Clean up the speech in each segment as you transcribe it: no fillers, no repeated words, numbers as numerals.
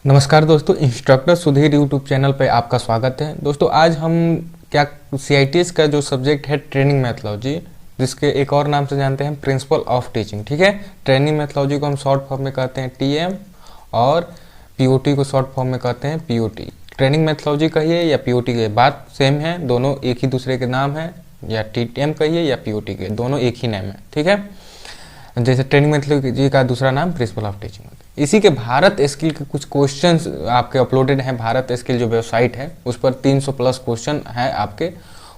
नमस्कार दोस्तों, instructor Sudhir YouTube channel पे आपका स्वागत है। दोस्तों आज हम क्या सीआईटीएस का जो सब्जेक्ट है ट्रेनिंग मैथोलॉजी, जिसके एक और नाम से जानते हैं प्रिंसिपल ऑफ टीचिंग, ठीक है। ट्रेनिंग मैथोलॉजी को हम शॉर्ट फॉर्म में कहते हैं टीएम और पीओटी को शॉर्ट फॉर्म में कहते हैं पीओटी। ट्रेनिंग मैथोलॉजी कहिए या पीओटी कहिए, बात सेम है, दोनों एक ही दूसरे के नाम है। या टीएम कहिए या पीओटी कहिए, दोनों एक ही नाम है, ठीक है। जैसे ट्रेनिंग मैथोलॉजी का दूसरा नाम प्रिंसिपल ऑफ टीचिंग। इसी के भारत स्किल के कुछ क्वेश्चंस आपके अपलोडेड हैं। भारत स्किल जो वेबसाइट है उस पर 300 प्लस क्वेश्चन है आपके।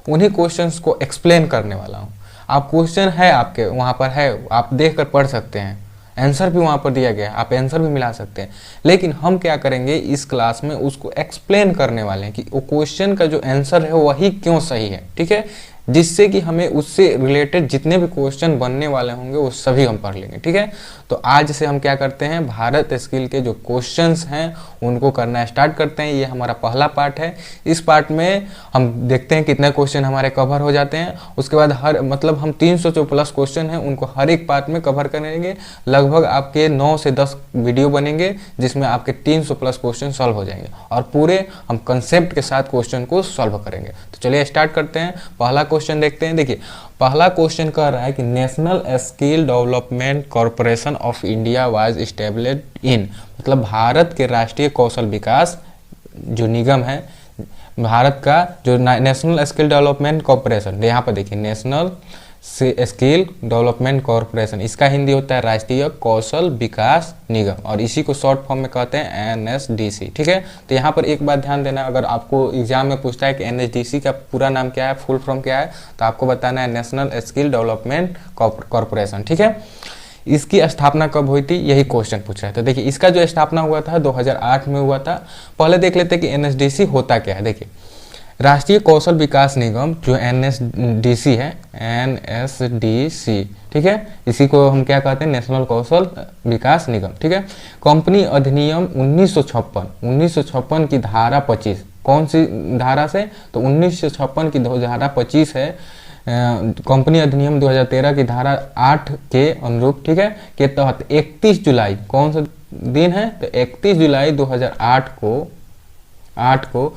उन्हीं क्वेश्चंस को एक्सप्लेन करने वाला हूँ। आप क्वेश्चन है आपके वहाँ पर है, आप देख कर पढ़ सकते हैं। आंसर भी वहाँ पर दिया गया है, आप आंसर भी मिला सकते हैं। लेकिन हम क्या करेंगे इस क्लास में, उसको एक्सप्लेन करने वाले हैं कि वो क्वेश्चन का जो आंसर है वही क्यों सही है, ठीक है। जिससे कि हमें उससे रिलेटेड जितने भी क्वेश्चन बनने वाले होंगे वो सभी हम पढ़ लेंगे, ठीक है। तो आज से हम क्या करते हैं, भारत स्किल के जो क्वेश्चंस हैं उनको करना स्टार्ट करते हैं। ये हमारा पहला पार्ट है। इस पार्ट में हम देखते हैं कितने क्वेश्चन हमारे कवर हो जाते हैं। उसके बाद हम 300 जो प्लस क्वेश्चन हैं उनको हर एक पार्ट में कवर करेंगे। लगभग आपके 9 से 10 वीडियो बनेंगे जिसमें आपके 300 प्लस क्वेश्चन सॉल्व हो जाएंगे और पूरे हम कंसेप्ट के साथ क्वेश्चन को सॉल्व करेंगे। तो चलिए स्टार्ट करते हैं। पहला क्वेश्चन देखते हैं। देखिए पहला क्वेश्चन कह रहा है कि national skill development corporation of India was established in, मतलब भारत के राष्ट्रीय कौशल विकास जो निगम है, भारत का जो नेशनल स्किल डेवलपमेंट कॉरपोरेशन, यहाँ पर देखिए नेशनल स्किल डेवलपमेंट कॉरपोरेशन, इसका हिंदी होता है राष्ट्रीय कौशल विकास निगम और इसी को शॉर्ट फॉर्म में कहते हैं एनएसडीसी, ठीक है। तो यहाँ पर एक बात ध्यान देना, अगर आपको एग्जाम में पूछता है कि एनएसडीसी का पूरा नाम क्या है, फुल फॉर्म क्या है, तो आपको बताना है नेशनल स्किल डेवलपमेंट कॉरपोरेशन, ठीक है। इसकी स्थापना कब हुई थी, यही क्वेश्चन पूछ रहे थे। देखिए इसका जो स्थापना हुआ था 2008 में हुआ था। पहले देख लेते हैं कि एनएसडीसी होता क्या है। देखिए राष्ट्रीय कौशल विकास निगम जो एनएसडीसी है, एनएसडीसी, ठीक है, इसी को हम क्या कहते हैं, नेशनल कौशल विकास निगम, ठीक है। कंपनी अधिनियम 1956 की धारा 25, कौन सी धारा से, तो 1956 की धारा 25 है। कंपनी अधिनियम 2013 की धारा 8 के अनुरूप, ठीक है, के तहत 31 जुलाई, कौन सा दिन है, तो 31 जुलाई 2008 को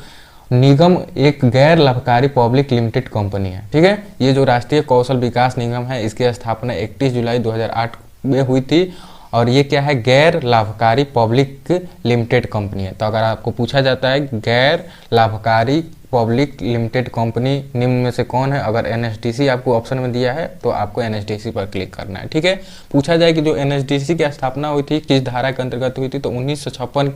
निगम एक गैर लाभकारी पब्लिक लिमिटेड कंपनी है, ठीक है। ये जो राष्ट्रीय कौशल विकास निगम है इसकी स्थापना 31 जुलाई 2008 में हुई थी और ये क्या है, गैर लाभकारी पब्लिक लिमिटेड कंपनी है। तो अगर आपको पूछा जाता है गैर लाभकारी पब्लिक लिमिटेड कंपनी निम्न में से कौन है, अगर एनएसडीसी आपको ऑप्शन में दिया है तो आपको एनएसडीसी पर क्लिक करना है, ठीक है। पूछा जाए कि जो एनएसडीसी की स्थापना हुई थी किस धारा के अंतर्गत हुई थी, तो 1956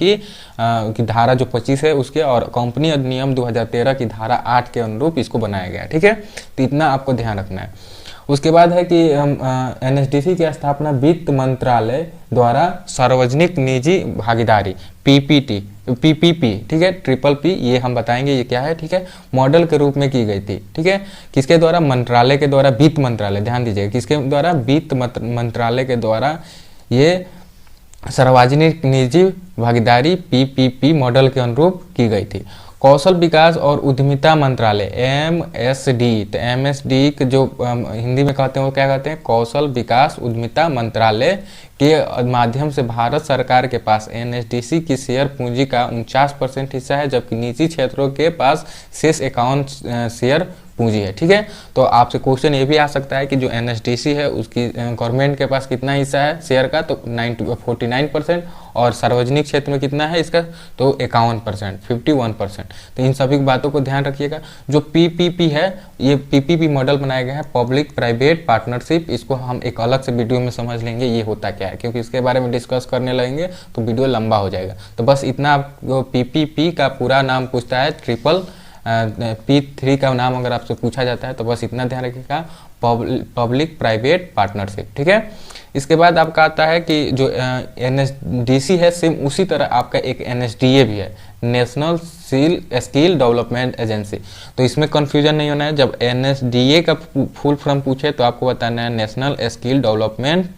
की धारा जो 25 है उसके, और कंपनी अधिनियम 2013 की धारा 8 के अनुरूप इसको बनाया गया है, ठीक है। तो इतना आपको ध्यान रखना है। उसके बाद है कि हम एनएसडीसी की स्थापना वित्त मंत्रालय द्वारा सार्वजनिक निजी भागीदारी पीपीपी, ठीक है, ट्रिपल पी, ये हम बताएंगे ये क्या है, ठीक है, मॉडल के रूप में की गई थी, ठीक है। किसके द्वारा, मंत्रालय के द्वारा, वित्त मंत्रालय, ध्यान दीजिएगा, किसके द्वारा, वित्त मंत्रालय के द्वारा ये सार्वजनिक निजी भागीदारी पीपीपी मॉडल के अनुरूप की गई थी। कौशल विकास और उद्यमिता मंत्रालय एमएसडी, तो एमएसडी के जो हिंदी में कहते हैं वो क्या कहते हैं, कौशल विकास उद्यमिता मंत्रालय के माध्यम से भारत सरकार के पास एनएसडीसी की शेयर पूंजी का 49% हिस्सा है, जबकि निजी क्षेत्रों के पास शेष 51 शेयर पूंजी है, ठीक है। तो आपसे क्वेश्चन ये भी आ सकता है कि जो एनएसडीसी है उसकी गवर्नमेंट के पास कितना हिस्सा है शेयर का, तो 49%, और सार्वजनिक क्षेत्र में कितना है इसका, तो 51%, 51%। तो इन सभी बातों को ध्यान रखिएगा। जो पीपीपी है, ये पीपीपी मॉडल बनाया गया है, पब्लिक प्राइवेट पार्टनरशिप, इसको हम एक अलग से वीडियो में समझ लेंगे ये होता क्या है, क्योंकि इसके बारे में डिस्कस करने लगेंगे तो वीडियो लंबा हो जाएगा। तो बस इतना, पीपीपी का पूरा नाम पूछता है, P3 का नाम अगर आपसे पूछा जाता है तो बस इतना ध्यान रखिएगा, पब्लिक प्राइवेट पार्टनरशिप, ठीक है। इसके बाद आपका आता है कि जो एनएसडीसी है सेम उसी तरह आपका एक एनएसडीए भी है, नेशनल स्किल डेवलपमेंट एजेंसी। तो इसमें कंफ्यूजन नहीं होना है, जब एनएसडीए का फुल फॉर्म पूछे तो आपको बताना है नेशनल स्किल डेवलपमेंट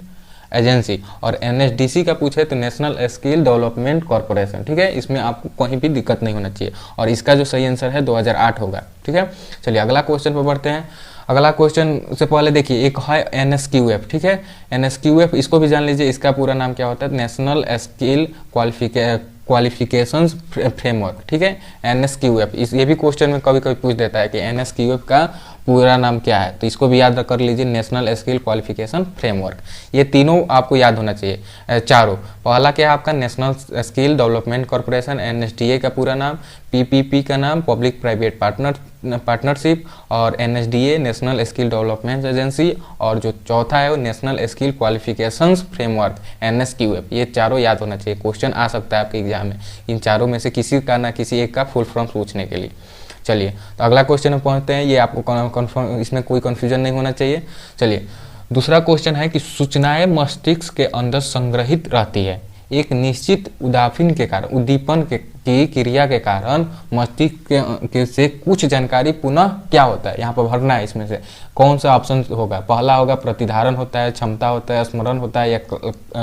एजेंसी, और एनएसडीसी का पूछे तो नेशनल स्किल डेवलपमेंट कॉरपोरेशन, ठीक है। इसमें आपको कहीं भी दिक्कत नहीं होना चाहिए और इसका जो सही आंसर है 2008 होगा, ठीक है। चलिए अगला क्वेश्चन पर बढ़ते हैं। अगला क्वेश्चन से पहले देखिए, एक है एनएसक्यूएफ, ठीक है। एनएसक्यूएफ इसको भी जान लीजिए, इसका पूरा नाम क्या होता है, नेशनल स्किल क्वालिफिकेशन फ्रेमवर्क, ठीक है, NSQF। इस ये भी क्वेश्चन में कभी कभी पूछ देता है कि NSQF का पूरा नाम क्या है, तो इसको भी याद कर लीजिए, नेशनल स्किल क्वालिफिकेशन फ्रेमवर्क। ये तीनों आपको याद होना चाहिए, चारों। पहला क्या है आपका, national skill development corporation, NSDA का पूरा नाम, PPP का नाम पब्लिक प्राइवेट पार्टनरशिप, और NSDA national skill development agency, और जो चौथा है वो national skill qualifications framework NSQF। ये चारों याद होना चाहिए, क्वेश्चन आ सकता है आपके एग्जाम में इन चारों में से किसी का ना किसी एक का फुल फॉर्म पूछने के लिए। चलिए तो अगला क्वेश्चन में पहुंचते हैं, ये आपको कन्फर्म, इसमें कोई कन्फ्यूजन नहीं होना चाहिए। चलिए दूसरा क्वेश्चन है कि सूचनाएं मस्तिष्क के अंदर संग्रहित रहती है, एक निश्चित उद्दीपन की क्रिया के कारण मस्तिष्क के से कुछ जानकारी पुनः क्या होता है, यहाँ पर भरना है। इसमें से कौन सा ऑप्शन होगा, पहला होगा प्रतिधारण होता है, क्षमता होता है, स्मरण होता है, या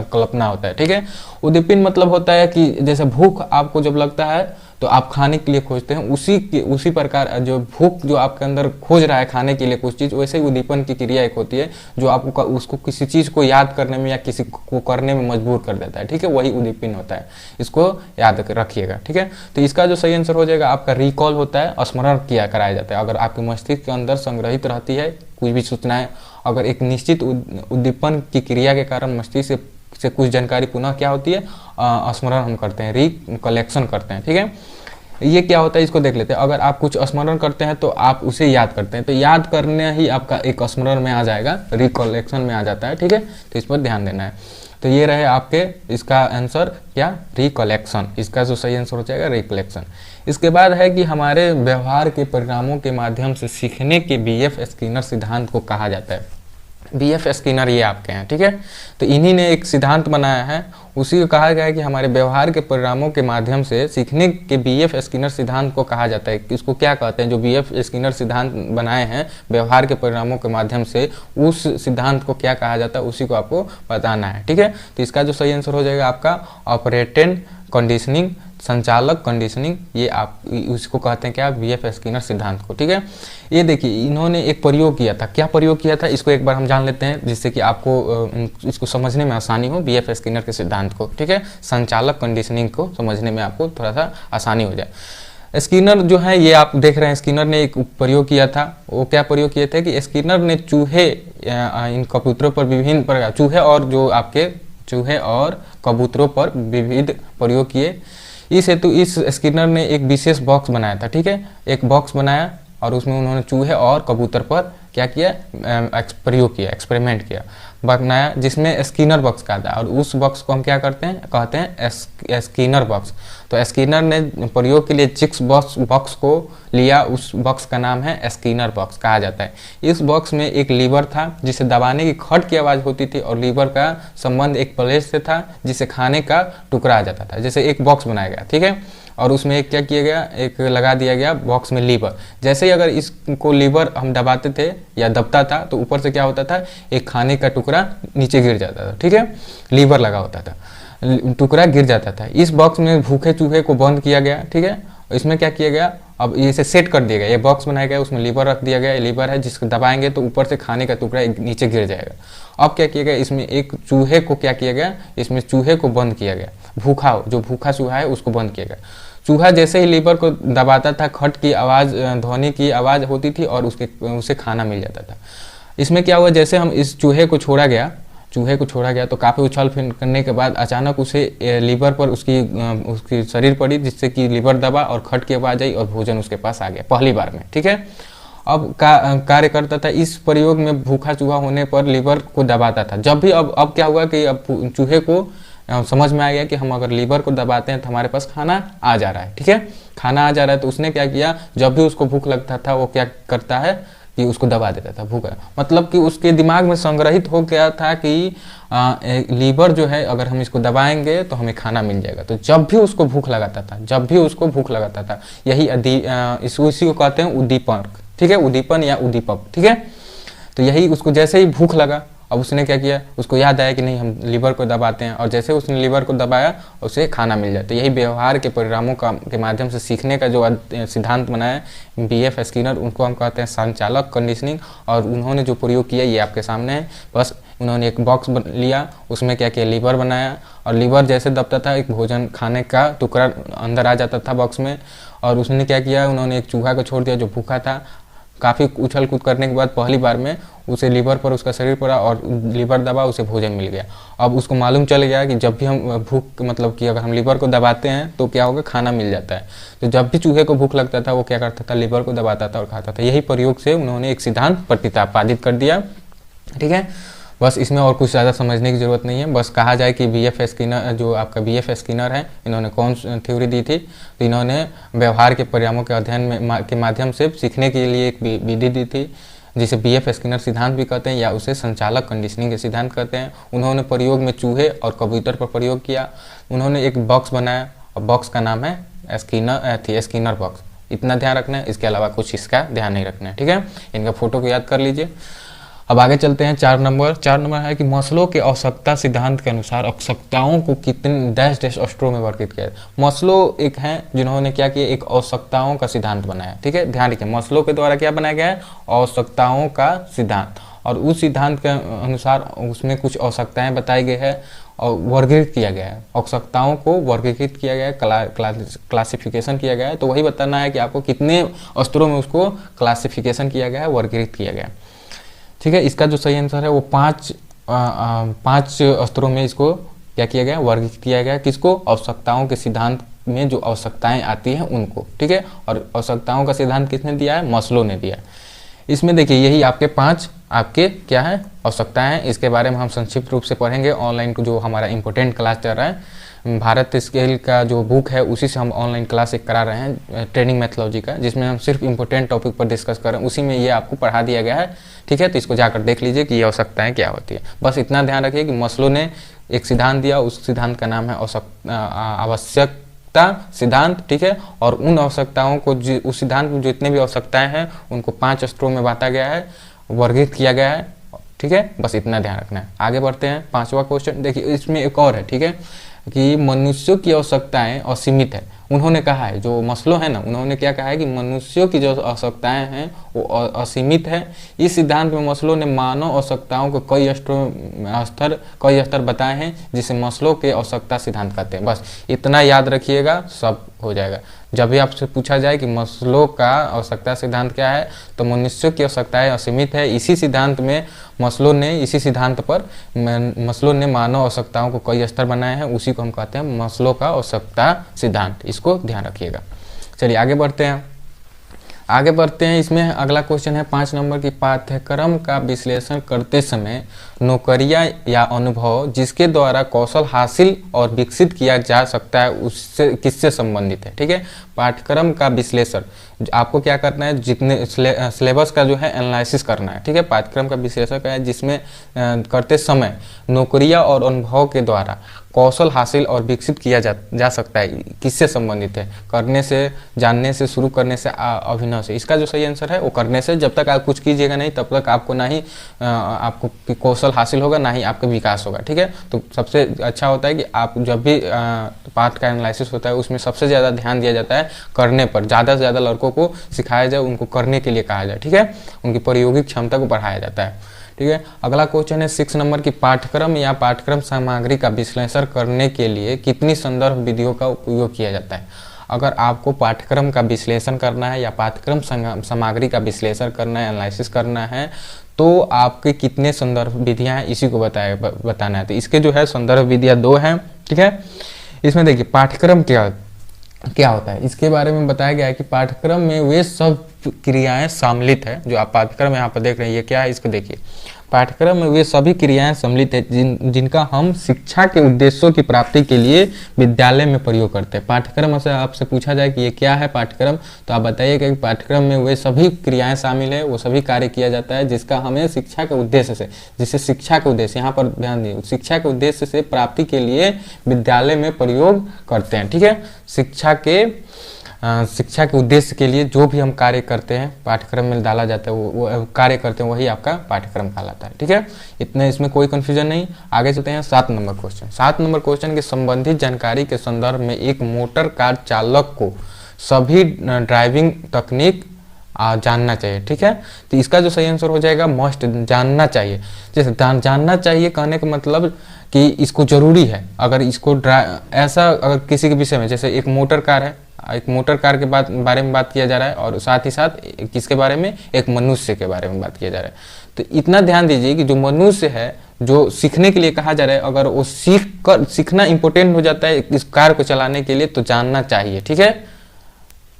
कल्पना होता है, ठीक है। उद्दीपन मतलब होता है कि जैसे भूख आपको जब लगता है तो आप खाने के लिए खोजते हैं, उसी प्रकार जो भूख जो आपके अंदर खोज रहा है खाने के लिए कुछ चीज़, वैसे ही उद्दीपन की क्रिया एक होती है जो आपको उसको किसी चीज़ को याद करने में या किसी को करने में मजबूर कर देता है, ठीक है, वही उद्दीपन होता है। इसको याद रखिएगा, ठीक है। तो इसका जो सही आंसर हो जाएगा आपका रिकॉल होता है, स्मरण किया कराया जाता है। अगर आपके मस्तिष्क के अंदर संग्रहित रहती है कोई भी सूचनाएं, अगर एक निश्चित उद्दीपन की क्रिया के कारण मस्तिष्क से कुछ जानकारी पुनः क्या होती है, स्मरण हम करते हैं, रिकलेक्शन करते हैं, ठीक है। ये क्या होता है इसको देख लेते हैं। अगर आप कुछ स्मरण करते हैं तो आप उसे याद करते हैं, तो याद करने ही आपका एक स्मरण में आ जाएगा, रिकलेक्शन में आ जाता है, ठीक है। तो इस पर ध्यान देना है। तो ये रहे आपके इसका आंसर क्या, रिकलेक्शन। इसका जो सही आंसर हो जाएगा रिकलेक्शन। इसके बाद है कि हमारे व्यवहार के परिणामों के माध्यम से सीखने के BF स्किनर सिद्धांत को कहा जाता है। BF स्किनर ये आपके हैं, ठीक है। तो इन्हीं ने एक सिद्धांत बनाया है, उसी को कहा गया है कि हमारे व्यवहार के परिणामों के माध्यम से सीखने के BF स्किनर सिद्धांत को कहा जाता है। इसको क्या कहते हैं, जो BF स्किनर सिद्धांत बनाए हैं व्यवहार के परिणामों के माध्यम से, उस सिद्धांत को क्या कहा जाता है उसी को आपको बताना है, ठीक है। तो इसका जो सही आंसर हो जाएगा आपका ऑपरेटेंट कंडीशनिंग, संचालक कंडीशनिंग, ये आप उसको कहते हैं क्या, BF स्किनर सिद्धांत को, ठीक है। ये देखिए इन्होंने एक प्रयोग किया था, क्या प्रयोग किया था इसको एक बार हम जान लेते हैं, जिससे कि आपको इसको समझने में आसानी हो, BF स्किनर के सिद्धांत को, ठीक है, संचालक कंडीशनिंग को समझने में आपको थोड़ा सा आसानी हो जाए। स्किनर जो है ये आप देख रहे हैं, स्किनर ने एक प्रयोग किया था। वो क्या प्रयोग किए थे कि स्किनर ने चूहे, इन कबूतरों पर विभिन्न प्रकार, चूहे और कबूतरों पर विविध प्रयोग किए। इस हेतु इस स्किनर ने एक विशेष बॉक्स बनाया था, ठीक है, एक बॉक्स बनाया और उसमें उन्होंने चूहे और कबूतर पर क्या किया, प्रयोग किया, एक्सपेरिमेंट किया, बनाया, जिसमें स्किनर बॉक्स का था। और उस बॉक्स को हम क्या करते हैं, कहते हैं स्किनर बॉक्स। तो स्किनर ने प्रयोग के लिए जिस बॉक्स को लिया, उस बॉक्स का नाम है स्किनर बॉक्स कहा जाता है। इस बॉक्स में एक लीवर था जिसे दबाने की खट की आवाज़ होती थी, और लीवर का संबंध एक प्लेट से था जिसे खाने का टुकड़ा आ जाता था। जैसे एक बॉक्स बनाया गया, ठीक है, और उसमें एक क्या किया गया, एक लगा दिया गया बॉक्स में लीवर। जैसे ही अगर इसको लीवर हम दबाते थे या दबता था तो ऊपर से क्या होता था, एक खाने का टुकड़ा नीचे गिर जाता था, ठीक है, लीवर लगा होता था, टुकड़ा गिर जाता था। इस बॉक्स में भूखे चूहे को बंद किया गया, ठीक है। इसमें क्या किया गया, अब इसे सेट कर दिया गया, ये बॉक्स बनाया गया, उसमें लीवर रख दिया गया, लीवर है जिसको दबाएंगे तो ऊपर से खाने का टुकड़ा नीचे गिर जाएगा। अब क्या किया गया, इसमें एक चूहे को क्या किया गया, इसमें चूहे को बंद किया गया, जो भूखा चूहा है उसको बंद किया गया। चूहा जैसे ही लीवर को दबाता था, खट की आवाज़, ध्वनि की आवाज़ होती थी और उसे खाना मिल जाता था। इसमें क्या हुआ, जैसे हम इस चूहे को छोड़ा गया तो काफ़ी उछल फिर करने के बाद अचानक उसे लीवर पर उसकी शरीर पड़ी, जिससे कि लीवर दबा और खट की आवाज़ आई और भोजन उसके पास आ गया पहली बार में, ठीक है। अब कार्य करता था, इस प्रयोग में भूखा चूहा होने पर लीवर को दबाता था। जब भी अब क्या हुआ कि अब चूहे को समझ में आ गया कि हम अगर लीवर को दबाते हैं तो हमारे पास खाना आ जा रहा है, ठीक है, खाना आ जा रहा है। तो उसने क्या किया, जब भी उसको भूख लगता था वो क्या करता है कि उसको दबा देता था, भूखा, मतलब कि उसके दिमाग में संग्रहित हो गया था कि लीवर जो है अगर हम इसको दबाएंगे तो हमें खाना मिल जाएगा। तो जब भी उसको भूख लगाता था, यही इसी को कहते हैं उद्दीपक, ठीक है, उद्दीपन या उद्दीपक, ठीक है। तो यही उसको जैसे ही भूख लगा अब उसने क्या किया, उसको याद आया कि नहीं हम लीवर को दबाते हैं, और जैसे उसने लीवर को दबाया उसे खाना मिल जाता है। यही व्यवहार के परिणामों का के माध्यम से सीखने का जो सिद्धांत बनाया BF स्किनर, उनको हम कहते हैं संचालक कंडीशनिंग। और उन्होंने जो प्रयोग किया ये आपके सामने है। बस उन्होंने एक बॉक्स लिया, उसमें क्या किया, लीवर बनाया, और लीवर जैसे दबता था एक भोजन खाने का टुकड़ा अंदर आ जाता था बॉक्स में। और उसने क्या किया, उन्होंने एक चूहा को छोड़ दिया जो भूखा था। काफ़ी उछल कूद करने के बाद पहली बार में उसे लीवर पर उसका शरीर पड़ा और लीवर दबा, उसे भोजन मिल गया। अब उसको मालूम चल गया कि जब भी हम भूख मतलब कि अगर हम लीवर को दबाते हैं तो क्या होगा, खाना मिल जाता है। तो जब भी चूहे को भूख लगता था वो क्या करता था, लीवर को दबाता था और खाता था। यही प्रयोग से उन्होंने एक सिद्धांत प्रतिपादित कर दिया। ठीक है, बस इसमें और कुछ ज़्यादा समझने की ज़रूरत नहीं है। बस कहा जाए कि BF स्किनर, जो आपका BF स्किनर है, इन्होंने कौन थ्योरी दी थी, तो इन्होंने व्यवहार के परिणामों के अध्ययन के माध्यम से सीखने के लिए एक विधि दी थी जिसे BF स्किनर सिद्धांत भी कहते हैं या उसे संचालक कंडीशनिंग के सिद्धांत कहते हैं। उन्होंने प्रयोग में चूहे और कबूतर पर प्रयोग किया। उन्होंने एक बॉक्स बनाया और बॉक्स का नाम है स्किनर बॉक्स। इतना ध्यान रखना है, इसके अलावा कुछ इसका ध्यान नहीं रखना है। ठीक है, इनका फोटो को याद कर लीजिए। अब आगे चलते हैं। 4 नंबर है कि मस्लो के आवश्यकता सिद्धांत के अनुसार आवश्यकताओं को कितने डैश स्तरों में वर्गीकृत किया। मस्लो एक हैं जिन्होंने क्या किया, एक आवश्यकताओं का सिद्धांत बनाया। ठीक है, ध्यान रखिए, मस्लो के द्वारा क्या बनाया गया है, आवश्यकताओं का सिद्धांत। और उस सिद्धांत के अनुसार उसमें कुछ आवश्यकताएं बताई गई है और वर्गीकृत किया गया है। आवश्यकताओं को वर्गीकृत किया गया है, क्लासिफिकेशन किया गया है। तो वही बताना है कि आपको कितने स्तरों में उसको क्लासिफिकेशन किया गया है, वर्गीकृत किया गया है। ठीक है, इसका जो सही आंसर है वो 5 स्तरों में इसको क्या किया गया, वर्गीकृत किया गया। किसको, आवश्यकताओं के सिद्धांत में जो आवश्यकताएं आती हैं उनको। ठीक है, और आवश्यकताओं का सिद्धांत किसने दिया है, मस्लो ने दिया। इसमें देखिए यही आपके 5 आपके क्या है, आवश्यकताएं हैं। इसके बारे में हम संक्षिप्त रूप से पढ़ेंगे। ऑनलाइन जो हमारा इंपॉर्टेंट क्लास चल रहा है, भारत स्केल का जो बुक है उसी से हम ऑनलाइन क्लास एक करा रहे हैं, ट्रेनिंग मैथोलॉजी का, जिसमें हम सिर्फ इंपॉर्टेंट टॉपिक पर डिस्कस कर रहे हैं। उसी में ये आपको पढ़ा दिया गया है। ठीक है, तो इसको जाकर देख लीजिए कि ये आवश्यकताएं क्या होती है। बस इतना ध्यान रखिए कि मस्लो ने एक सिद्धांत दिया, उस सिद्धांत का नाम है आवश्यकता सिद्धांत। ठीक है, और उन आवश्यकताओं को उस सिद्धांत में जितने भी आवश्यकताएं हैं उनको 5 स्तरों में बांटा गया है, वर्गीकृत किया गया है। ठीक है, बस इतना ध्यान रखना है। आगे बढ़ते हैं। 5वां क्वेश्चन देखिए, इसमें एक और है। ठीक है, कि मनुष्यों की आवश्यकताएं असीमित है। उन्होंने कहा है, जो मस्लो है ना, उन्होंने क्या कहा है कि मनुष्यों की जो आवश्यकताएं हैं वो असीमित है। इस सिद्धांत में मस्लो ने मानव आवश्यकताओं को कई स्तर बताए हैं, जिसे मस्लो के आवश्यकता सिद्धांत कहते हैं। बस इतना याद रखिएगा, सब हो जाएगा। जब भी आपसे पूछा जाए कि मस्लो का आवश्यकता सिद्धांत क्या है, तो मनुष्यों की आवश्यकताएं असीमित है। इसी सिद्धांत में इसी सिद्धांत पर मस्लो ने मानव आवश्यकताओं को कई स्तर बनाए हैं। उसी को हम कहते हैं मस्लो का आवश्यकता सिद्धांत। इसको ध्यान रखिएगा। चलिए आगे बढ़ते हैं। इसमें अगला क्वेश्चन है 5 नंबर की, पाठ्यक्रम का विश्लेषण करते समय नौकरियां या अनुभव जिसके द्वारा कौशल हासिल और विकसित किया जा सकता है उससे किससे संबंधित है। ठीक है, पाठ्यक्रम का विश्लेषण आपको क्या करना है, जितने सिलेबस का जो है एनालिसिस करना है। ठीक है, पाठ्यक्रम का विश्लेषण है जिसमें करते समय नौकरियां और अनुभव के द्वारा कौशल हासिल और विकसित किया जा सकता है, किससे संबंधित है, करने से, जानने से, शुरू करने से, अभिनव से। इसका जो सही आंसर है वो करने से। जब तक आप कुछ कीजिएगा नहीं तब तक आपको ना ही आपको कौशल हासिल होगा, ना ही आपका विकास होगा। ठीक है, तो सबसे अच्छा होता है कि आप जब भी पाठ का एनालिसिस होता है उसमें सबसे ज़्यादा ध्यान दिया जाता है करने पर। ज़्यादा से ज़्यादा लड़कों को सिखाया जाए, उनको करने के लिए कहा जाए। ठीक है, उनकी प्रायोगिक क्षमता को बढ़ाया जाता है। ठीक है, अगला क्वेश्चन है 6 नंबर की, पाठ्यक्रम या पाठ्यक्रम सामग्री का विश्लेषण करने के लिए कितनी संदर्भ विधियों का उपयोग किया जाता है। अगर आपको पाठ्यक्रम का विश्लेषण करना है या पाठ्यक्रम सामग्री का विश्लेषण करना है, एनालिसिस करना है, तो आपके कितने संदर्भ विधियां हैं इसी को बताना है। तो इसके जो है संदर्भ विधियां 2 हैं। ठीक है, इसमें देखिए पाठ्यक्रम क्या होता है, इसके बारे में बताया गया है कि पाठ्यक्रम में वे सब क्रियाएं सम्मिलित है। जो आप पाठ्यक्रम यहाँ पर देख रहे हैं ये क्या है, इसको देखिए। पाठ्यक्रम में वे सभी क्रियाएं सम्मिलित है जिनका हम शिक्षा के उद्देश्यों की प्राप्ति के लिए विद्यालय में प्रयोग करते हैं। पाठ्यक्रम से आपसे पूछा जाए कि ये क्या है पाठ्यक्रम, तो आप बताइएगा कि पाठ्यक्रम में वे सभी क्रियाएं शामिल है, वो सभी कार्य किया जाता है जिसका हमें शिक्षा के उद्देश्य से, जिससे शिक्षा के उद्देश्य, यहाँ पर ध्यान दिए, शिक्षा के उद्देश्य से प्राप्ति के लिए विद्यालय में प्रयोग करते हैं। ठीक है, शिक्षा के शिक्षा के उद्देश्य के लिए जो भी हम कार्य करते हैं पाठ्यक्रम में डाला जाता है, वो कार्य करते हैं, वही आपका पाठ्यक्रम कहलाता है। ठीक है, इतने इसमें कोई कंफ्यूजन नहीं। आगे चलते हैं 7 नंबर क्वेश्चन। 7 नंबर क्वेश्चन के संबंधित जानकारी के संदर्भ में एक मोटर कार चालक को सभी ड्राइविंग तकनीक जानना चाहिए। ठीक है, तो इसका जो सही आंसर हो जाएगा मस्ट, जानना चाहिए। जैसे जानना चाहिए कहने का मतलब कि इसको जरूरी है। अगर इसको ऐसा अगर किसी के विषय में, जैसे एक मोटर कार है, एक मोटर कार के बारे में बात किया जा रहा है और साथ ही साथ किसके बारे में, एक मनुष्य के बारे में बात किया जा रहा है, तो इतना ध्यान दीजिए कि जो मनुष्य है, जो सीखने के लिए कहा जा रहा है, अगर वो सीखना इंपॉर्टेंट हो जाता है इस कार को चलाने के लिए, तो जानना चाहिए। ठीक है,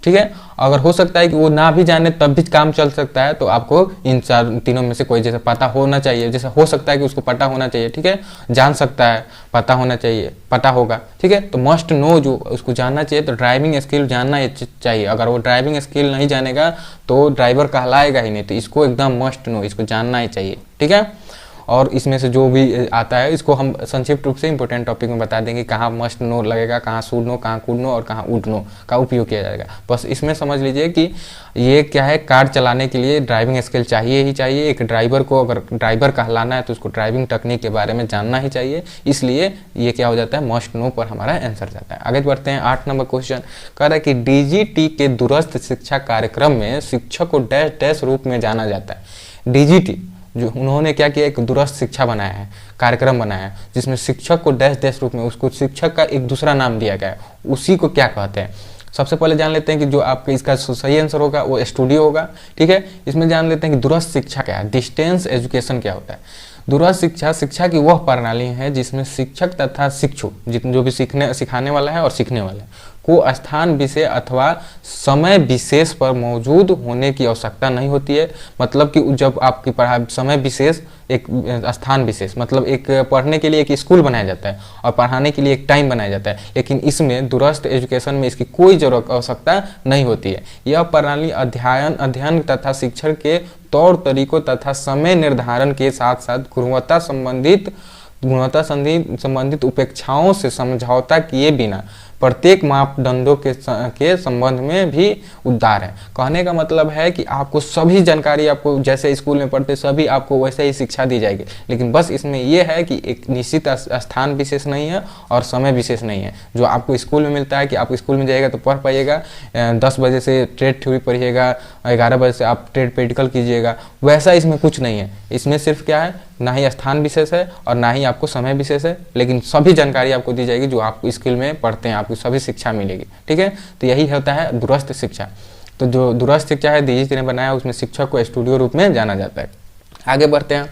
ठीक है, अगर हो सकता है कि वो ना भी जाने तब भी काम चल सकता है, तो आपको इन तीनों में से कोई जैसे पता होना चाहिए। जैसे हो सकता है कि उसको पता होना चाहिए, ठीक है, जान सकता है, पता होना चाहिए, पता होगा। ठीक है, तो मस्ट नो, जो उसको जानना चाहिए, तो ड्राइविंग स्किल जानना चाहिए। अगर वो ड्राइविंग स्किल नहीं जानेगा तो ड्राइवर कहलाएगा ही नहीं, तो इसको एकदम मस्ट नो, इसको जानना ही चाहिए। ठीक है, और इसमें से जो भी आता है इसको हम संक्षिप्त रूप से इंपॉर्टेंट टॉपिक में बता देंगे, कहाँ मस्ट नो लगेगा, कहाँ शुड नो, कहाँ कुड नो और कहाँ वुड नो का उपयोग किया जाएगा। बस इसमें समझ लीजिए कि ये क्या है, कार चलाने के लिए ड्राइविंग स्किल चाहिए ही चाहिए। एक ड्राइवर को अगर ड्राइवर कहलाना है तो उसको ड्राइविंग टेक्निक के बारे में जानना ही चाहिए, इसलिए ये क्या हो जाता है, मस्ट नो पर हमारा आंसर जाता है। आगे बढ़ते हैं 8 नंबर क्वेश्चन। कह रहा है कि डीजीटी के दूरस्थ शिक्षा कार्यक्रम में शिक्षक को डैश डैश रूप में जाना जाता है। डीजीटी जो उन्होंने क्या किया, एक दूरस्थ शिक्षा बनाया है, कार्यक्रम बनाया है, जिसमें शिक्षक को डैश डैश रूप में, उसको शिक्षक का एक दूसरा नाम दिया गया है, उसी को क्या कहते हैं। सबसे पहले जान लेते हैं कि जो आपके इसका सही आंसर होगा वो स्टूडियो होगा। ठीक है, इसमें जान लेते हैं कि दूरस्थ शिक्षा क्या है, डिस्टेंस एजुकेशन क्या होता है। दूरस्थ शिक्षा की वह प्रणाली है जिसमें शिक्षक तथा शिक्षु जो भी सिखाने वाला है और सीखने वाला है को स्थान विशेष अथवा समय विशेष पर मौजूद होने की आवश्यकता नहीं होती है। मतलब कि जब आपकी पढ़ाई समय विशेष, एक स्थान विशेष, मतलब एक पढ़ने के लिए एक स्कूल बनाया जाता है और पढ़ाने के लिए एक टाइम बनाया जाता है, लेकिन इसमें दूरस्थ एजुकेशन में इसकी कोई जरूरत आवश्यकता नहीं होती है। यह प्रणाली अध्ययन तथा शिक्षण के तौर तरीकों तथा समय निर्धारण के साथ साथ गुणवत्ता संबंधित उपेक्षाओं से समझौता किए बिना प्रत्येक मापदंडों के संबंध में भी उदार है। कहने का मतलब है कि आपको सभी जानकारी, आपको जैसे स्कूल में पढ़ते सभी आपको वैसे ही शिक्षा दी जाएगी, लेकिन बस इसमें यह है कि एक निश्चित स्थान विशेष नहीं है और समय विशेष नहीं है। जो आपको स्कूल में मिलता है कि आप स्कूल में जाइएगा तो पढ़ पाइएगा, 10 बजे से ट्रेड थ्योरी पढ़िएगा, 11 बजे से आप ट्रेड प्रैक्टिकल कीजिएगा, वैसा इसमें कुछ नहीं है। इसमें सिर्फ क्या है, ना ही स्थान विशेष है और ना ही आपको समय विशेष है, लेकिन सभी जानकारी आपको दी जाएगी जो आप स्कूल में पढ़ते हैं, आपको सभी शिक्षा मिलेगी। ठीक है, तो यही होता है दूरस्थ शिक्षा। तो जो दूरस्थ शिक्षा है डीजीटी ने बनाया, उसमें शिक्षक को स्टूडियो रूप में जाना जाता है। आगे बढ़ते हैं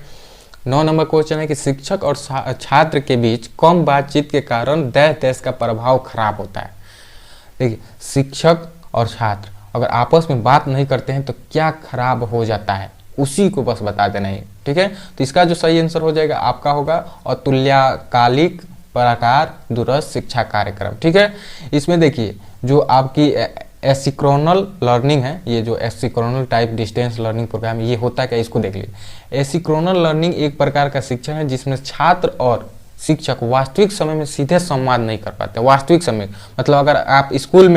9 नंबर क्वेश्चन है कि शिक्षक और छात्र के बीच कम बातचीत के कारण देश का प्रभाव खराब होता है। देखिए, शिक्षक और छात्र अगर आपस में बात नहीं करते हैं तो क्या खराब हो जाता है, उसी को बस बता देना है। ठीक है, तो इसका जो सही आंसर हो जाएगा आपका होगा अतुल्यकालिक प्रकार दूरस्थ शिक्षा कार्यक्रम। ठीक है, इसमें देखिए जो आपकी एसिक्रोनल लर्निंग है, ये जो एसिक्रोनल टाइप डिस्टेंस लर्निंग प्रोग्राम, ये होता क्या, इसको देख लीजिए। एसिक्रोनल लर्निंग एक प्रकार का शिक्षण है जिसमें छात्र और शिक्षक वास्तविक समय में सीधे संवाद नहीं कर पाते। वास्तविक समय मतलब अगर आप स्कूल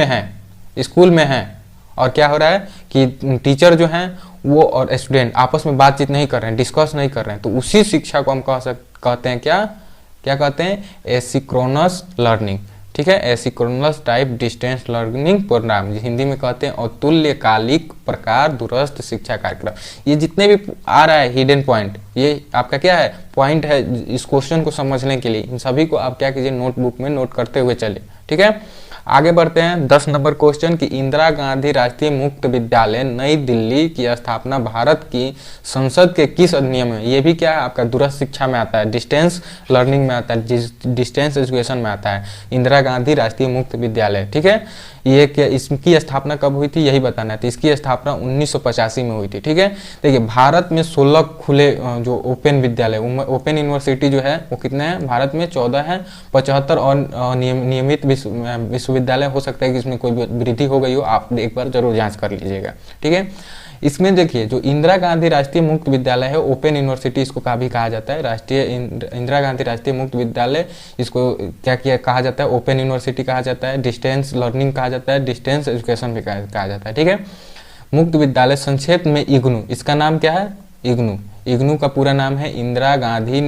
में हैं और क्या हो रहा है कि टीचर जो हैं वो और स्टूडेंट आपस में बातचीत नहीं कर रहे हैं, डिस्कस नहीं कर रहे हैं, तो उसी शिक्षा को हम कहते हैं क्या कहते हैं, एसिक्रोनस लर्निंग। ठीक है, asynchronous type distance learning program, Hindi में कहते हैं अतुल्यकालिक प्रकार दूरस्थ शिक्षा कार्यक्रम। ये जितने भी आ रहा है हिडन पॉइंट, ये आपका क्या है, पॉइंट है इस क्वेश्चन को समझने के लिए। इन सभी को आप क्या कीजिए, नोटबुक में नोट करते हुए चलिए। ठीक है, आगे बढ़ते हैं 10 नंबर क्वेश्चन कि इंदिरा गांधी राष्ट्रीय मुक्त विद्यालय नई दिल्ली की स्थापना भारत की संसद के किस अधिनियम में, ये भी क्या है आपका दूरस्थ शिक्षा में आता है, डिस्टेंस लर्निंग में आता है, डिस्टेंस एजुकेशन में आता है, इंदिरा गांधी राष्ट्रीय मुक्त विद्यालय। ठीक है, ये क्या, इसकी स्थापना कब हुई थी यही बताना है। तो इसकी स्थापना 1985 में हुई थी। ठीक है, देखिए भारत में 16 खुले जो ओपन विद्यालय, ओपन यूनिवर्सिटी जो है वो कितने हैं भारत में, 14 है, 75 और नियमित विश्वविद्यालय, हो सकता है कि इसमें कोई वृद्धि हो गई हो, आप एक बार जरूर जांच कर लीजिएगा। ठीक है, इसमें देखिए जो इंदिरा गांधी राष्ट्रीय मुक्त विद्यालय है, ओपन यूनिवर्सिटी इसको भी कहा जाता है, राष्ट्रीय इंदिरा गांधी राष्ट्रीय मुक्त विद्यालय, इसको क्या कहा जाता है, ओपन यूनिवर्सिटी कहा जाता है, डिस्टेंस लर्निंग कहा जाता है, डिस्टेंस एजुकेशन भी कहा जाता है। ठीक है, मुक्त विद्यालय संक्षेप में इग्नू, इसका नाम क्या है, इग्नू। इग्नू का पूरा नाम है इंदिरा गांधी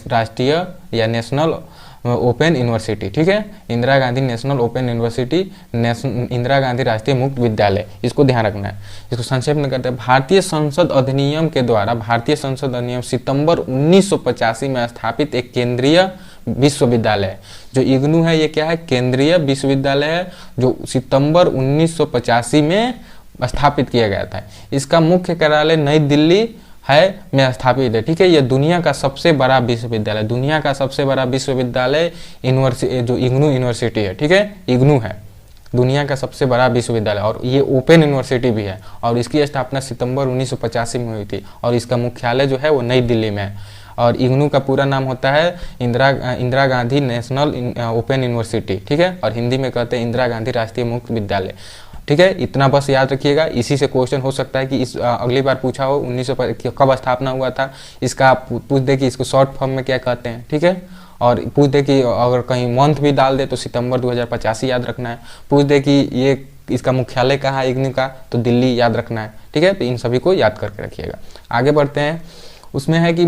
राष्ट्रीय या नेशनल ओपन यूनिवर्सिटी। ठीक है, Indira Gandhi national open university, Indira Gandhi राष्ट्रीय मुक्त विद्यालय, इसको ध्यान रखना है। इसको संक्षेप में करते हैं, भारतीय संसद अधिनियम के द्वारा, भारतीय संसद अधिनियम सितंबर 1985 में स्थापित एक केंद्रीय विश्वविद्यालय है। जो इग्नू है ये क्या है, केंद्रीय विश्वविद्यालय है, जो सितंबर 1985 में स्थापित किया गया था। इसका मुख्य कार्यालय नई दिल्ली है में स्थापित है। ठीक है, यह दुनिया का सबसे बड़ा विश्वविद्यालय, दुनिया का सबसे बड़ा विश्वविद्यालय यूनिवर्सिटी जो इग्नू यूनिवर्सिटी है। ठीक है, इग्नू है दुनिया का सबसे बड़ा विश्वविद्यालय और ये ओपन यूनिवर्सिटी भी है, और इसकी स्थापना सितंबर 1985 में हुई थी, और इसका मुख्यालय जो है वो नई दिल्ली में है। और इग्नू का पूरा नाम होता है Indira Gandhi national open university. ठीक है, और हिंदी में कहते हैं इंदिरा गांधी राष्ट्रीय मुक्त विद्यालय। ठीक है, इतना बस याद रखिएगा, इसी से क्वेश्चन हो सकता है कि इस अगली बार पूछा हो 1900 कब स्थापना हुआ था, इसका आप पूछ दे कि इसको शॉर्ट फॉर्म में क्या कहते हैं। ठीक है, और पूछ दे कि अगर कहीं मंथ भी डाल दे तो सितंबर 2085 याद रखना है। पूछ दे कि ये इसका मुख्यालय कहाँ है इग्नू का, तो दिल्ली याद रखना है। ठीक है, तो इन सभी को याद करके रखिएगा। आगे बढ़ते हैं, उसमें है कि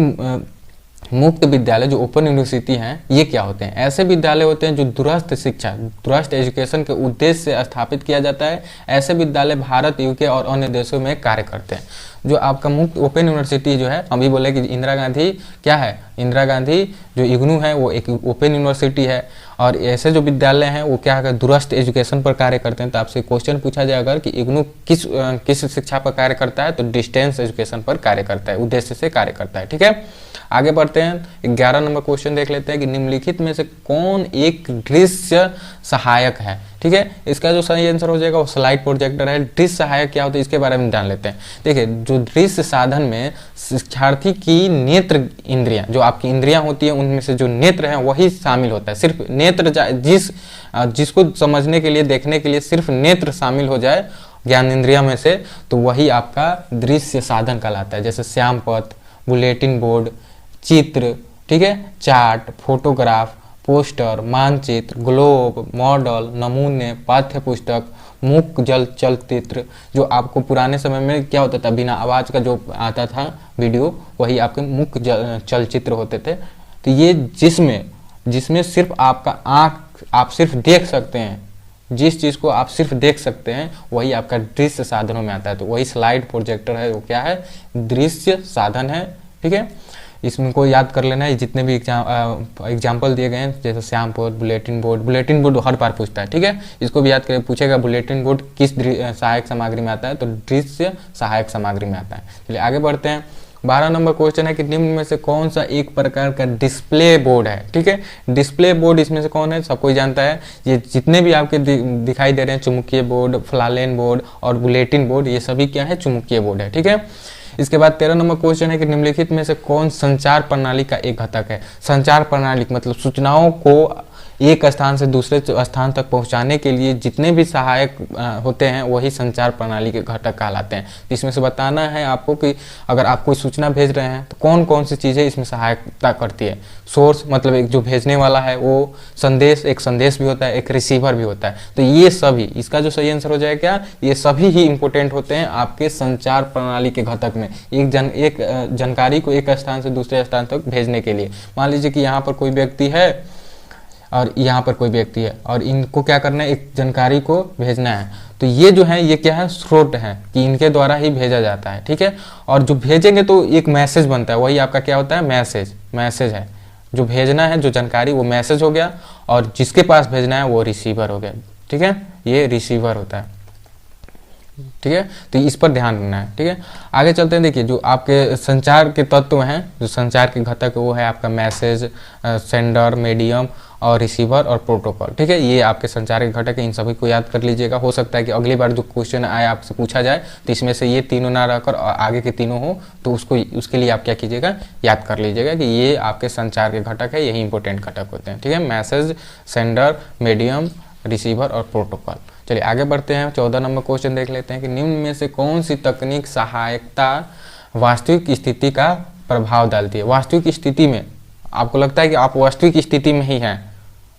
मुक्त विद्यालय जो ओपन यूनिवर्सिटी हैं ये क्या होते हैं, ऐसे विद्यालय होते हैं जो दूरस्थ शिक्षा, दूरस्थ एजुकेशन के उद्देश्य से स्थापित किया जाता है। ऐसे विद्यालय भारत, यूके और अन्य देशों में कार्य करते हैं। जो आपका मुक्त ओपन यूनिवर्सिटी जो है, अभी बोले कि इंदिरा गांधी क्या है, इंदिरा गांधी जो इग्नू है वो एक ओपन यूनिवर्सिटी है, और ऐसे जो विद्यालय हैं वो क्या है, दूरस्थ एजुकेशन पर कार्य करते हैं। तो आपसे क्वेश्चन पूछा जाए अगर कि इग्नू किस शिक्षा पर कार्य करता है, तो डिस्टेंस एजुकेशन पर कार्य करता है, उद्देश्य से कार्य करता है। ठीक है, आगे बढ़ते हैं, 11 नंबर क्वेश्चन देख लेते हैं कि निम्नलिखित में से कौन एक दृश्य सहायक है। ठीक है, इसका जो सही आंसर हो जाएगा वो स्लाइड प्रोजेक्टर है। दृश्य सहायक क्या होता है इसके बारे में जान लेते हैं। देखिए, जो दृश्य साधन में शिक्षार्थी की नेत्र इंद्रियां, जो आपकी इंद्रियां होती है उनमें से जो नेत्र है वही शामिल होता है। सिर्फ नेत्र जिसको समझने के लिए, देखने के लिए सिर्फ नेत्र शामिल हो जाए ज्ञान इंद्रिया में से, तो वही आपका दृश्य साधन कहलाता है। जैसे श्यामपथ, बुलेटिन बोर्ड, चित्र, ठीक है, चार्ट, फोटोग्राफ, पोस्टर, मानचित्र, ग्लोब, मॉडल, नमूने, पाठ्य पुस्तक, मूक चलचित्र, जो आपको पुराने समय में क्या होता था, बिना आवाज का जो आता था वीडियो, वही आपके मूक चलचित्र होते थे। तो ये जिसमें सिर्फ आपका आंख, आप सिर्फ देख सकते हैं, जिस चीज को आप सिर्फ देख सकते हैं वही आपका दृश्य साधनों में आता है। तो वही स्लाइड प्रोजेक्टर है, वो क्या है, दृश्य साधन है। ठीक है, इसमें को याद कर लेना है। जितने भी एग्जाम्पल दिए गए हैं, जैसे श्यामपथ, बुलेटिन बोर्ड हर बार पूछता है। ठीक है, इसको भी याद करें, पूछेगा बुलेटिन बोर्ड किस सहायक सामग्री में आता है, तो दृश्य सहायक सामग्री में आता है। चलिए आगे बढ़ते हैं। 12 नंबर क्वेश्चन है कि निम्न में से कौन सा एक प्रकार का डिस्प्ले बोर्ड है। ठीक है, डिस्प्ले बोर्ड इसमें से कौन है, सब कोई जानता है। ये जितने भी आपके दिखाई दे रहे हैं, चुंबकीय बोर्ड, फ्लालेन बोर्ड और बुलेटिन बोर्ड, ये सभी क्या है, चुंबकीय बोर्ड है। ठीक है, इसके बाद 13 नंबर क्वेश्चन है कि निम्नलिखित में से कौन संचार प्रणाली का एक घटक है। संचार प्रणाली मतलब सूचनाओं को एक स्थान से दूसरे स्थान तक पहुंचाने के लिए जितने भी सहायक होते हैं वही संचार प्रणाली के घटक कहलाते हैं। इसमें से बताना है आपको कि अगर आप कोई सूचना भेज रहे हैं तो कौन कौन सी चीज़ें इसमें सहायता करती है। सोर्स मतलब एक जो भेजने वाला है वो, संदेश, एक संदेश भी होता है, एक रिसीवर भी होता है। तो ये सभी, इसका जो सही आंसर हो जाएगा क्या, ये सभी ही इंपॉर्टेंट होते हैं आपके संचार प्रणाली के घटक में। एक जानकारी को एक स्थान से दूसरे स्थान तक भेजने के लिए, मान लीजिए कि यहाँ पर कोई व्यक्ति है और यहाँ पर कोई व्यक्ति है और इनको क्या करना है, एक जानकारी को भेजना है। तो ये जो है, ये क्या है, स्रोत है कि इनके द्वारा ही भेजा जाता है। ठीक है, और जो भेजेंगे तो एक मैसेज बनता है, वही आपका क्या होता है, मैसेज है। जो भेजना है, जो जानकारी, वो मैसेज हो गया, और जिसके पास भेजना है वो रिसीवर हो गया। ठीक है, ये रिसीवर होता है। ठीक है, तो इस पर ध्यान रखना है। ठीक है, आगे चलते हैं। देखिए, जो आपके संचार के तत्व हैं, जो संचार के घटक है, वो है आपका मैसेज, सेंडर, मीडियम और रिसीवर और प्रोटोकॉल। ठीक है, ये आपके संचार के घटक है, इन सभी को याद कर लीजिएगा। हो सकता है कि अगली बार जो क्वेश्चन आए आपसे पूछा जाए तो इसमें से ये तीनों ना रहकर आगे के तीनों हो, तो उसके लिए आप क्या कीजिएगा, याद कर लीजिएगा कि ये आपके संचार के घटक है, यही इंपॉर्टेंट घटक होते हैं। ठीक है, मैसेज, सेंडर, मीडियम, रिसीवर और प्रोटोकॉल। चलिए आगे बढ़ते हैं, 14 नंबर क्वेश्चन देख लेते हैं कि निम्न में से कौन सी तकनीक सहायकता वास्तविक स्थिति का प्रभाव डालती है। वास्तविक स्थिति में आपको लगता है कि आप वास्तविक स्थिति में ही हैं,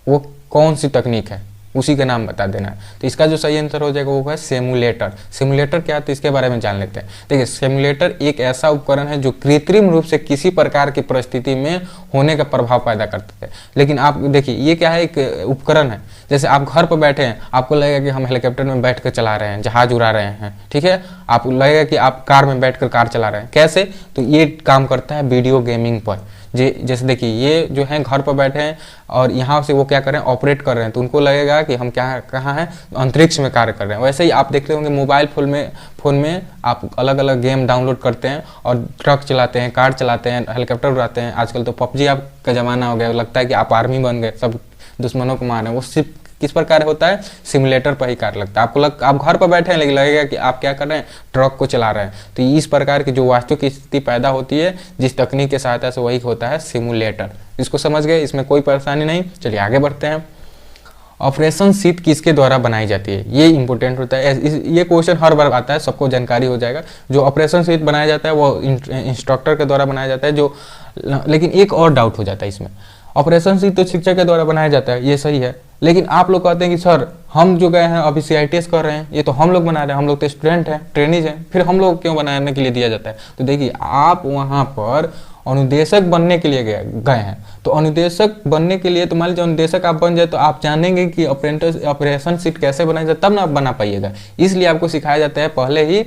वो कौन सी तकनीक है, उसी का नाम बता देना है। तो इसका जो सही आंसर हो जाएगा वो है सिमुलेटर। सिमुलेटर क्या है तो इसके बारे में जान लेते हैं। देखिए सिमुलेटर एक ऐसा उपकरण है जो कृत्रिम रूप से किसी प्रकार की परिस्थिति में होने का प्रभाव पैदा करते हैं। लेकिन आप देखिए ये क्या है, एक उपकरण है। जैसे आप घर पर बैठे हैं, आपको लगेगा कि हम हेलीकॉप्टर में बैठ कर चला रहे हैं, जहाज उड़ा रहे हैं, ठीक है। आपको लगेगा कि आप कार में बैठकर कार चला रहे हैं। कैसे, तो ये काम करता है वीडियो गेमिंग पर। जैसे देखिए ये जो है घर पर बैठे हैं और यहाँ से वो क्या कर रहे हैं, ऑपरेट कर रहे हैं, तो उनको लगेगा कि हम क्या कहाँ हैं, अंतरिक्ष में कार्य कर रहे हैं। वैसे ही आप देखते होंगे मोबाइल फ़ोन में आप अलग अलग गेम डाउनलोड करते हैं और ट्रक चलाते हैं, कार चलाते हैं, हेलीकॉप्टर उड़ाते हैं। आजकल तो पबजी का ज़माना हो गया, लगता है कि आप आर्मी बन गए, सब दुश्मनों को मार रहे हैं। वो सिर्फ किस पर कार्य होता है, सिमुलेटर पर ही कार्य लगता है। आप घर पर बैठे हैं लेकिन लगेगा कि आप क्या कर रहे हैं, ट्रक को चला रहे हैं। तो इस प्रकार की जो वास्तविक स्थिति पैदा होती है जिस तकनीक की सहायता से, वही होता है सिमुलेटर। इसको समझ गए, इसमें कोई परेशानी नहीं। चलिए आगे बढ़ते हैं। ऑपरेशन शीट किसके द्वारा बनाई जाती है, ये इंपॉर्टेंट होता है। ये क्वेश्चन हर बार आता है, सबको जानकारी हो जाएगा। जो ऑपरेशन शीट बनाया जाता है वो इंस्ट्रक्टर के द्वारा बनाया जाता है। लेकिन एक और डाउट हो जाता है इसमें, ऑपरेशन शीट तो शिक्षक के द्वारा बनाया जाता है, ये सही है। लेकिन आप लोग कहते हैं कि सर हम जो गए हैं अभी CITS कर रहे हैं, ये तो हम लोग बना रहे हैं, हम लोग तो स्टूडेंट हैं, ट्रेनीज हैं, फिर हम लोग क्यों बनाने के लिए दिया जाता है। तो देखिए आप वहाँ पर अनुदेशक बनने के लिए गए हैं, तो अनुदेशक बनने के लिए, तो मान लीजिए अनुदेशक आप बन जाए तो आप जानेंगे कि ऑपरेशन शीट कैसे बनाया जाए, तब ना आप बना पाइएगा। इसलिए आपको सिखाया जाता है पहले ही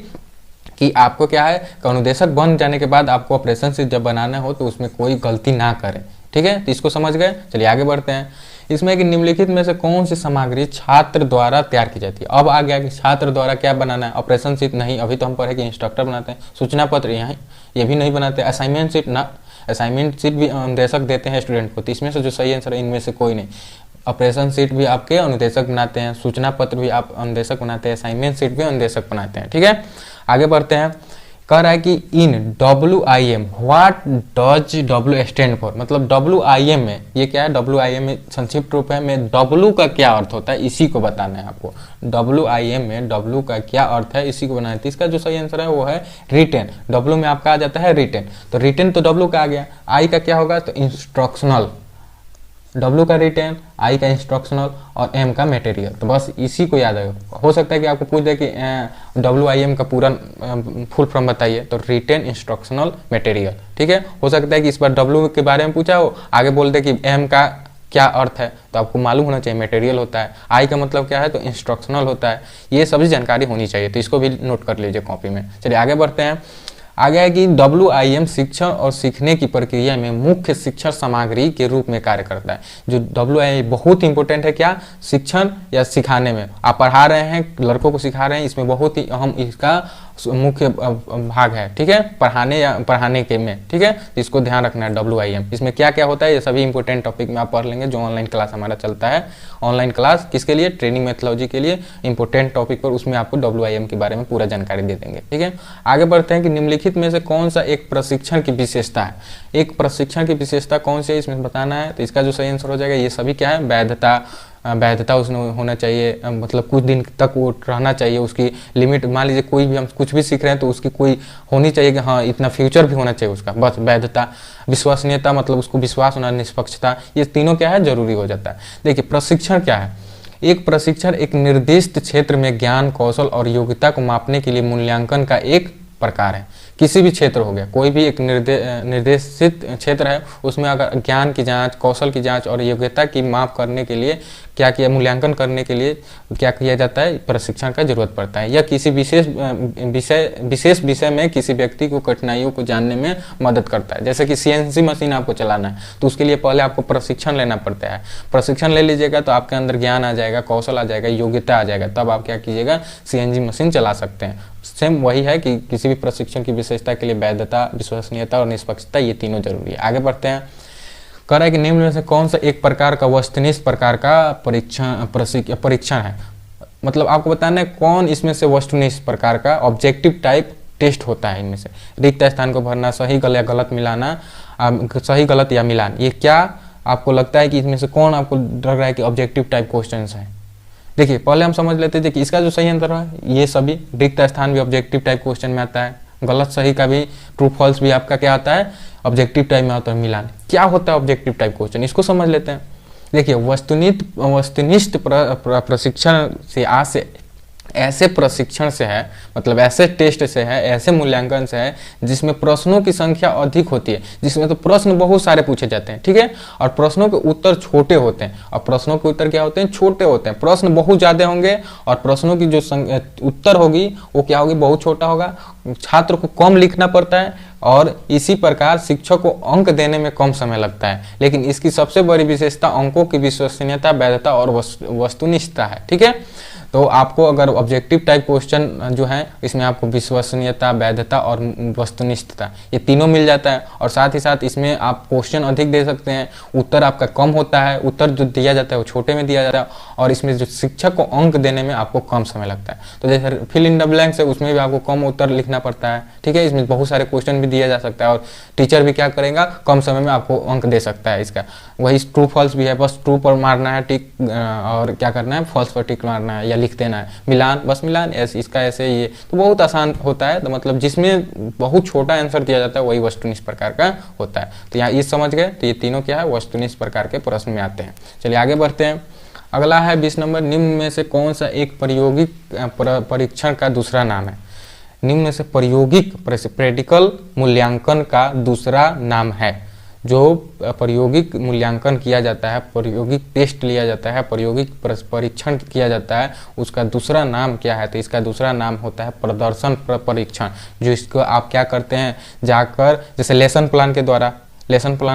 कि आपको क्या है, अनुदेशक बन जाने के बाद आपको ऑपरेशन शीट जब बनाना हो तो उसमें कोई गलती ना करें, ठीक है। तो इसको समझ गए। चलिए आगे बढ़ते हैं। इसमें कि निम्नलिखित में से कौन सी सामग्री छात्र द्वारा तैयार की जाती है। अब आ गया कि छात्र द्वारा क्या बनाना है, ऑपरेशन शीट नहीं, अभी तो हम पढ़े कि इंस्ट्रक्टर बनाते हैं। सूचना पत्र यहाँ ये भी नहीं बनाते। असाइनमेंट शीट ना, असाइनमेंट शीट भी अनुदेशक देते हैं स्टूडेंट को। तो इसमें से जो सही आंसर है इनमें से कोई नहीं। ऑपरेशन शीट भी आपके अनुदेशक बनाते हैं, सूचना पत्र भी आप अनुदेशक बनाते हैं, असाइनमेंट शीट भी अनुदेशक बनाते हैं, ठीक है। आगे बढ़ते हैं। कह रहा है कि इन WIM what does W stand for, मतलब WIM में ये क्या है, WIM में संक्षिप्त रूप है में W का क्या अर्थ होता है, इसी को बताना है आपको। WIM में W का क्या अर्थ है, इसी को बनाना है। तो इसका जो सही आंसर है वो है रिटेन। W में आपका आ जाता है रिटेन, तो रिटेन तो W का आ गया। I का क्या होगा, तो इंस्ट्रक्शनल। W का रिटेन, I का इंस्ट्रक्शनल और M का मटेरियल। तो बस इसी को याद है। हो सकता है कि आपको पूछ दे कि WIM का पूरा फुल फॉर्म बताइए, तो रिटेन इंस्ट्रक्शनल मटेरियल, ठीक है। हो सकता है कि इस बार W के बारे में पूछा हो, आगे बोल दे कि M का क्या अर्थ है, तो आपको मालूम होना चाहिए मटेरियल होता है। I का मतलब क्या है, तो इंस्ट्रक्शनल होता है। ये सभी जानकारी होनी चाहिए, तो इसको भी नोट कर लीजिए कॉपी में। चलिए आगे बढ़ते हैं। आगे है कि WIM शिक्षण और सीखने की प्रक्रिया में मुख्य शिक्षण सामग्री के रूप में कार्य करता है। जो WIM बहुत इंपॉर्टेंट है, क्या, शिक्षण या सिखाने में। आप पढ़ा रहे हैं, लड़कों को सिखा रहे हैं, इसमें बहुत ही अहम इसका मुख्य भाग है, ठीक है, पढ़ाने के में, ठीक है। इसको ध्यान रखना है WIM। इसमें क्या क्या होता है ये सभी इंपॉर्टेंट टॉपिक में आप पढ़ लेंगे। जो ऑनलाइन क्लास हमारा चलता है, ऑनलाइन क्लास किसके लिए, ट्रेनिंग मेथोडोलॉजी के लिए, इंपॉर्टेंट टॉपिक पर, उसमें आपको WIM के बारे में पूरा जानकारी दे देंगे, ठीक है। आगे बढ़ते हैं कि निम्नलिखित में से कौन सा एक प्रशिक्षण की विशेषता है। एक प्रशिक्षण की विशेषता कौन सी है इसमें बताना है। तो इसका जो सही आंसर हो जाएगा, ये सभी क्या है, वैधता उसमें होना चाहिए, मतलब कुछ दिन तक वो रहना चाहिए, उसकी लिमिट। मान लीजिए कोई भी हम कुछ भी सीख रहे हैं तो उसकी कोई होनी चाहिए कि हाँ इतना फ्यूचर भी होना चाहिए उसका, बस वैधता। विश्वसनीयता मतलब उसको विश्वास होना, निष्पक्षता, ये तीनों क्या है, जरूरी हो जाता है। देखिए प्रशिक्षण क्या है, एक प्रशिक्षण एक निर्दिष्ट क्षेत्र में ज्ञान, कौशल और योग्यता को मापने के लिए मूल्यांकन का एक प्रकार है। किसी भी क्षेत्र हो गया, कोई भी एक निर्देशित क्षेत्र है, उसमें अगर ज्ञान की जांच, कौशल की जांच और योग्यता की माप करने के लिए क्या किया, मूल्यांकन करने के लिए क्या किया जाता है, प्रशिक्षण का जरूरत पड़ता है। या किसी विशेष विषय में किसी व्यक्ति को कठिनाइयों को जानने में मदद करता है। जैसे कि CNC मशीन आपको चलाना है तो उसके लिए पहले आपको प्रशिक्षण लेना पड़ता है। प्रशिक्षण ले लीजिएगा तो आपके अंदर ज्ञान आ जाएगा, कौशल आ जाएगा, योग्यता आ जाएगा, तब आप क्या कीजिएगा, CNC मशीन चला सकते हैं। सेम वही है कि किसी भी प्रशिक्षण की विशेषता के लिए वैधता, विश्वसनीयता और निष्पक्षता, ये तीनों जरूरी है। आगे बढ़ते हैं। कह रहा है कि निम्न में से कौन सा एक प्रकार का वस्तुनिष्ठ प्रकार का परीक्षण है। मतलब आपको बताना है कौन इसमें से वस्तुनिष्ठ प्रकार का ऑब्जेक्टिव टाइप टेस्ट होता है। इनमें से रिक्त स्थान को भरना, सही गलत मिलाना, सही गलत या मिलान, ये क्या आपको लगता है कि इसमें से कौन आपको लग रहा है कि ऑब्जेक्टिव टाइप क्वेश्चन है। देखिए पहले हम समझ लेते थे कि इसका जो सही आंसर है ये सभी रिक्त स्थान भी ऑब्जेक्टिव टाइप क्वेश्चन में आता है, गलत सही का भी ट्रू फॉल्स भी आपका क्या आता है ऑब्जेक्टिव टाइप में आता है मिलान। क्या होता है ऑब्जेक्टिव टाइप क्वेश्चन, इसको समझ लेते हैं। देखिए वस्तुनिष्ठ प्रशिक्षण से ऐसे प्रशिक्षण से है, मतलब ऐसे टेस्ट से है, ऐसे मूल्यांकन से है जिसमें प्रश्नों की संख्या अधिक होती है, जिसमें तो प्रश्न बहुत सारे पूछे जाते हैं, ठीक है, और प्रश्नों के उत्तर छोटे होते हैं। और प्रश्नों के उत्तर क्या होते हैं, छोटे होते हैं। प्रश्न बहुत ज्यादा होंगे और प्रश्नों की जो उत्तर होगी वो क्या होगी, बहुत छोटा होगा। छात्र को कम लिखना पड़ता है और इसी प्रकार शिक्षक को अंक देने में कम समय लगता है। लेकिन इसकी सबसे बड़ी विशेषता अंकों की विश्वसनीयता, वैधता और वस्तुनिष्ठता है, ठीक है। तो आपको अगर ऑब्जेक्टिव टाइप क्वेश्चन जो है इसमें आपको विश्वसनीयता, वैधता और वस्तुनिष्ठता ये तीनों मिल जाता है, और साथ ही साथ इसमें आप क्वेश्चन अधिक दे सकते हैं, उत्तर आपका कम होता है, उत्तर जो दिया जाता है वो छोटे में दिया जाता है, और इसमें जो शिक्षक को अंक देने में आपको कम समय लगता है। तो जैसे फिल इन द ब्लैंक्स है उसमें भी आपको कम उत्तर लिखना पड़ता है, ठीक है, इसमें बहुत सारे क्वेश्चन भी दिया जा सकता है और टीचर भी क्या करेगा, कम समय में आपको अंक दे सकता है इसका। वही ट्रू फॉल्स भी है, बस ट्रू पर मारना है टिक और क्या करना है फॉल्स पर टिक मारना है या लिख देना है। मिलान, बस मिलान ऐसे इसका ऐसे, ये तो बहुत आसान होता है। तो मतलब जिसमें बहुत छोटा आंसर दिया जाता है वही वस्तुनिष्ठ प्रकार का होता है। तो यहाँ ये समझ गए, तो ये तीनों क्या है वस्तुनिष्ठ प्रकार के प्रश्न में आते हैं। चलिए आगे बढ़ते हैं। अगला है 20 नंबर, निम्न में से कौन सा एक प्रायोगिक परीक्षण का दूसरा नाम है। निम्न में से प्रायोगिक प्रैक्टिकल मूल्यांकन का दूसरा नाम है। जो प्रायोगिक मूल्यांकन किया जाता है, प्रायोगिक टेस्ट लिया जाता है, प्रायोगिक परीक्षण किया जाता है, उसका दूसरा नाम क्या है, तो इसका दूसरा नाम होता है प्रदर्शन परीक्षण। जो इसको आप क्या करते हैं, जाकर जैसे लेसन प्लान के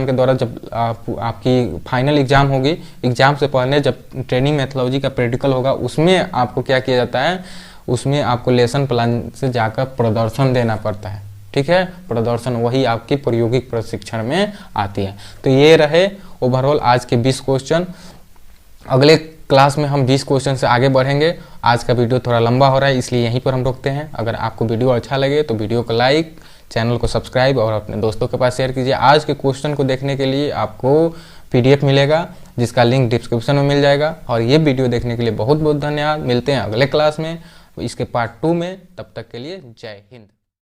द्वारा जब आपकी फाइनल एग्जाम होगी, एग्जाम से पहले जब ट्रेनिंग मेथोडोलॉजी का प्रैक्टिकल होगा उसमें आपको क्या किया जाता है, उसमें आपको लेसन प्लान से जाकर प्रदर्शन देना पड़ता है, ठीक है। प्रदर्शन वही आपकी प्रायोगिक प्रशिक्षण में आती है। तो ये रहे ओवरऑल आज के 20 क्वेश्चन। अगले क्लास में हम 20 क्वेश्चन से आगे बढ़ेंगे। आज का वीडियो थोड़ा लंबा हो रहा है इसलिए यहीं पर हम रोकते हैं। अगर आपको वीडियो अच्छा लगे तो वीडियो को लाइक, चैनल को सब्सक्राइब और अपने दोस्तों के पास शेयर कीजिए। आज के क्वेश्चन को देखने के लिए आपको PDF मिलेगा जिसका लिंक डिस्क्रिप्शन में मिल जाएगा। और ये वीडियो देखने के लिए बहुत बहुत धन्यवाद। मिलते हैं अगले क्लास में इसके पार्ट 2 में, तब तक के लिए जय हिंद।